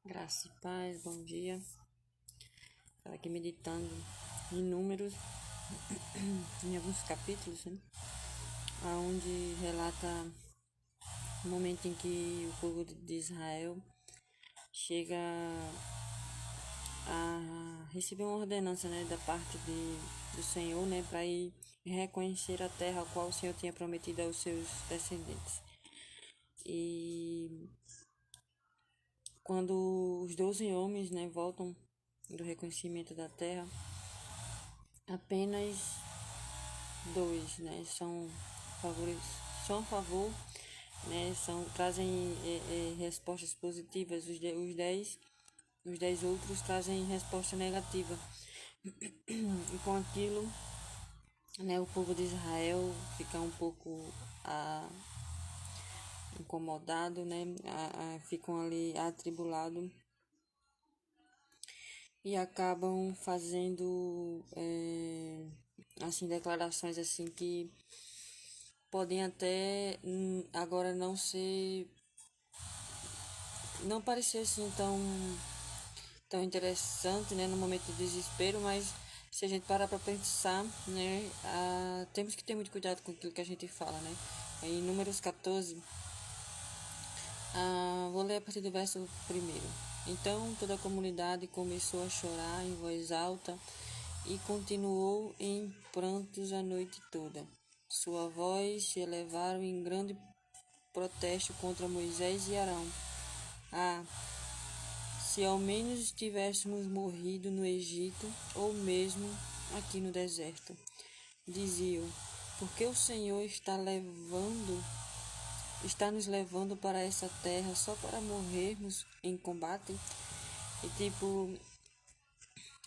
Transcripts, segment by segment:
Graça e paz, bom dia. Estava aqui meditando em Números, em alguns capítulos, né? Onde relata o momento em que o povo de Israel chega a receber uma ordenança, né, da parte do Senhor, né, para ir reconhecer a terra a qual o Senhor tinha prometido aos seus descendentes. E quando os 12 homens, né, voltam do reconhecimento da terra, apenas dois, né, são a favor, né, trazem respostas positivas. Os dez outros trazem resposta negativa. E com aquilo, né, o povo de Israel fica um pouco incomodado, né, ficam ali atribulados e acabam fazendo assim declarações assim que podem até agora não parecer assim tão interessante, né, no momento de desespero, mas se a gente parar para pensar, né, temos que ter muito cuidado com aquilo que a gente fala, né. Em Números 14, vou ler a partir do verso 1º. Então toda a comunidade começou a chorar em voz alta e continuou em prantos a noite toda. Sua voz se elevaram em grande protesto contra Moisés e Arão. Se ao menos tivéssemos morrido no Egito ou mesmo aqui no deserto, diziam, porque o Senhor está nos levando para essa terra só para morrermos em combate. E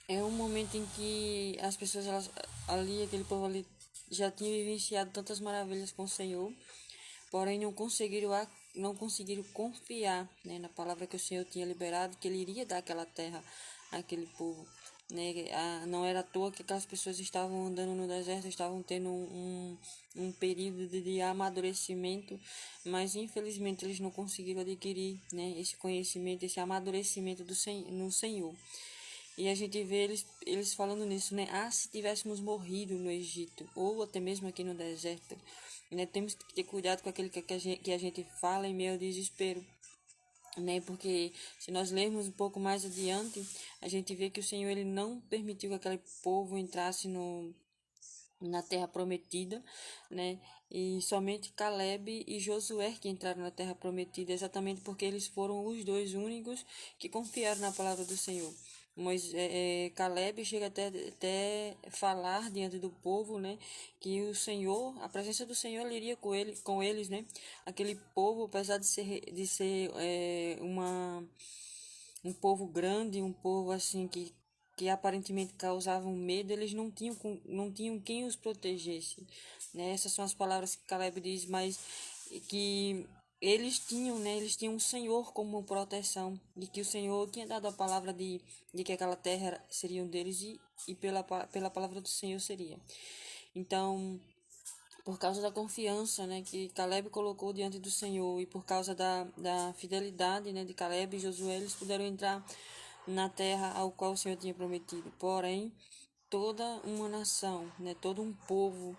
é um momento em que as pessoas aquele povo ali já tinha vivenciado tantas maravilhas com o Senhor, porém não conseguiram confiar, né, na palavra que o Senhor tinha liberado, que Ele iria dar aquela terra àquele povo. Né? Não era à toa que aquelas pessoas estavam andando no deserto, estavam tendo um período de amadurecimento, mas infelizmente eles não conseguiram adquirir, né, esse conhecimento, esse amadurecimento no Senhor. E a gente vê eles falando nisso, né? Se tivéssemos morrido no Egito, ou até mesmo aqui no deserto, né? Temos que ter cuidado com aquilo que a gente fala em meio ao desespero, né? Porque se nós lermos um pouco mais adiante, a gente vê que o Senhor ele não permitiu que aquele povo entrasse na terra prometida, né? E somente Caleb e Josué que entraram na terra prometida, exatamente porque eles foram os dois únicos que confiaram na palavra do Senhor. Mas Caleb chega até falar diante do povo, né, que a presença do Senhor ele iria com eles, né? Aquele povo, apesar de ser um povo grande, um povo assim que aparentemente causavam medo, eles não tinham quem os protegesse, né? Essas são as palavras que Caleb diz, mas que eles tinham, né? Eles tinham o Senhor como proteção, e que o Senhor tinha dado a palavra de que aquela terra seria deles e pela palavra do Senhor seria. Então, por causa da confiança, né, que Caleb colocou diante do Senhor e por causa da fidelidade, né, de Caleb e Josué, eles puderam entrar na terra ao qual o Senhor tinha prometido. Porém, toda uma nação, né, todo um povo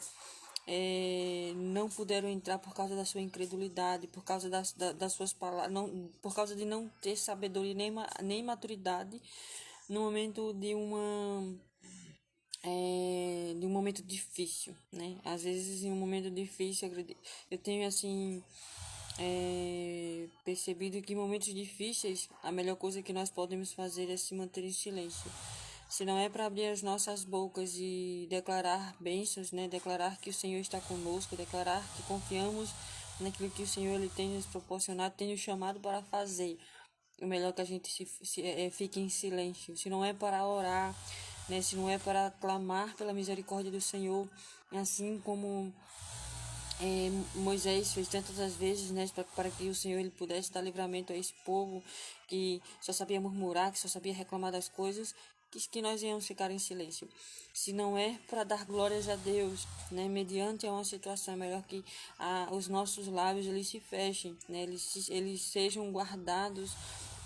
não puderam entrar por causa da sua incredulidade, por causa das suas palavras, por causa de não ter sabedoria nem maturidade no momento de um momento difícil, né? Às vezes, em um momento difícil, eu tenho assim percebido que em momentos difíceis a melhor coisa que nós podemos fazer é se manter em silêncio. Se não é para abrir as nossas bocas e declarar bênçãos, né? Declarar que o Senhor está conosco, declarar que confiamos naquilo que o Senhor ele tem nos proporcionado, tem nos chamado para fazer. O melhor é que a gente fique em silêncio. Se não é para orar, né? Se não é para clamar pela misericórdia do Senhor, assim como Moisés fez tantas as vezes, né, para que o Senhor ele pudesse dar livramento a esse povo que só sabia murmurar, que só sabia reclamar das coisas, que nós íamos ficar em silêncio. Se não é para dar glórias a Deus, né, mediante uma situação, é melhor que os nossos lábios eles se fechem, né, eles sejam guardados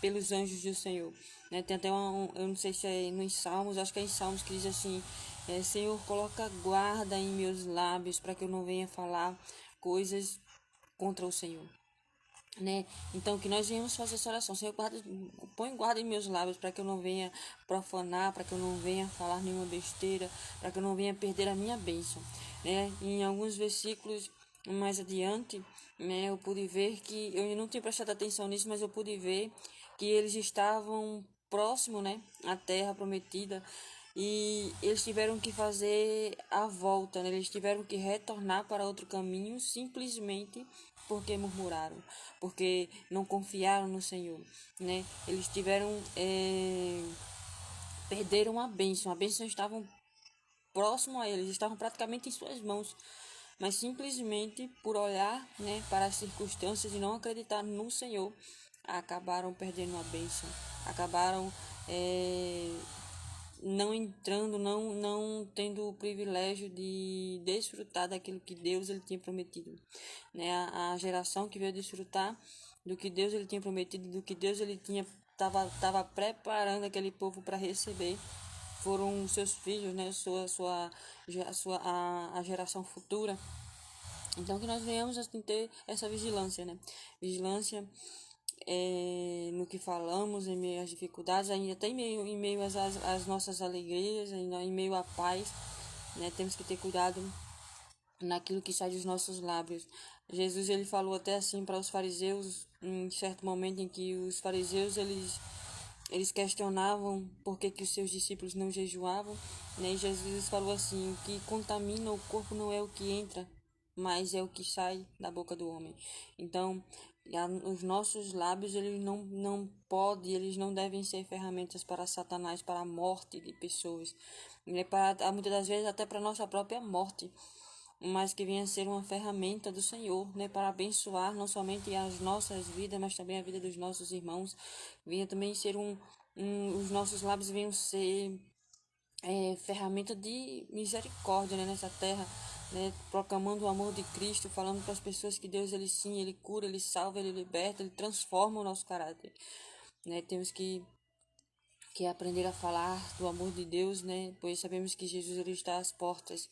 pelos anjos do Senhor. Né? Tem até eu não sei se é nos Salmos, acho que é em Salmos que diz assim, Senhor, coloca guarda em meus lábios para que eu não venha falar coisas contra o Senhor. Né? Então que nós venhamos fazer essa oração. Senhor, põe guarda em meus lábios para que eu não venha profanar, para que eu não venha falar nenhuma besteira, para que eu não venha perder a minha bênção. Né? Em alguns versículos mais adiante, né, eu pude ver que, eu não tinha prestado atenção nisso, mas eu pude ver que eles estavam próximo, né, à terra prometida, e eles tiveram que fazer a volta, né? Eles tiveram que retornar para outro caminho simplesmente porque murmuraram, porque não confiaram no Senhor, né? Eles tiveram, perderam a bênção estavam próximo a eles, estavam praticamente em suas mãos, mas simplesmente por olhar, né, para as circunstâncias e não acreditar no Senhor, acabaram perdendo a bênção, acabaram não entrando, não tendo o privilégio de desfrutar daquilo que Deus ele tinha prometido, né? A geração que veio desfrutar do que Deus ele tinha prometido, do que Deus ele tinha tava preparando aquele povo para receber, foram os seus filhos, né? A geração futura. Então que nós venhamos assim ter essa vigilância, né? Vigilância no que falamos, em meio às dificuldades, ainda até em meio às nossas alegrias, em meio à paz, né? Temos que ter cuidado naquilo que sai dos nossos lábios. Jesus ele falou até assim para os fariseus, em certo momento em que os fariseus eles questionavam por que os seus discípulos não jejuavam, né? E Jesus falou assim: o que contamina o corpo não é o que entra, mas é o que sai da boca do homem. Então, os nossos lábios eles não podem, eles não devem ser ferramentas para Satanás, para a morte de pessoas, né? Para muitas das vezes até para nossa própria morte, mas que venha a ser uma ferramenta do Senhor, né, para abençoar não somente as nossas vidas, mas também a vida dos nossos irmãos. Venha também ser os nossos lábios venham ser ferramenta de misericórdia, né, nessa terra, né, proclamando o amor de Cristo, falando para as pessoas que Deus ele sim, ele cura, ele salva, ele liberta, ele transforma o nosso caráter, né? Temos que aprender a falar do amor de Deus, né? Pois sabemos que Jesus ele está às portas,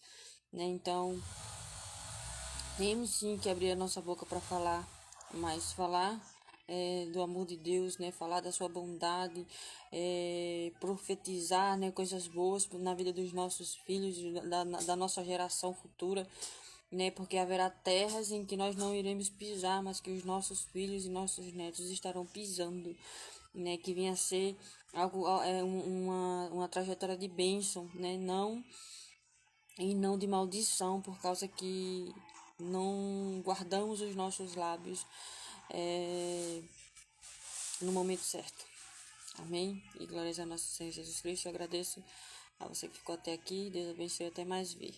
né? Então temos sim que abrir a nossa boca para falar, mas falar do amor de Deus, né? Falar da sua bondade, profetizar, né? Coisas boas na vida dos nossos filhos, da nossa geração futura, né? Porque haverá terras em que nós não iremos pisar, mas que os nossos filhos e nossos netos estarão pisando, né? Que venha a ser algo, uma trajetória de bênção, né? Não de maldição, por causa que não guardamos os nossos lábios no momento certo. Amém? E glórias a nosso Senhor Jesus Cristo. Eu agradeço a você que ficou até aqui. Deus abençoe até mais ver.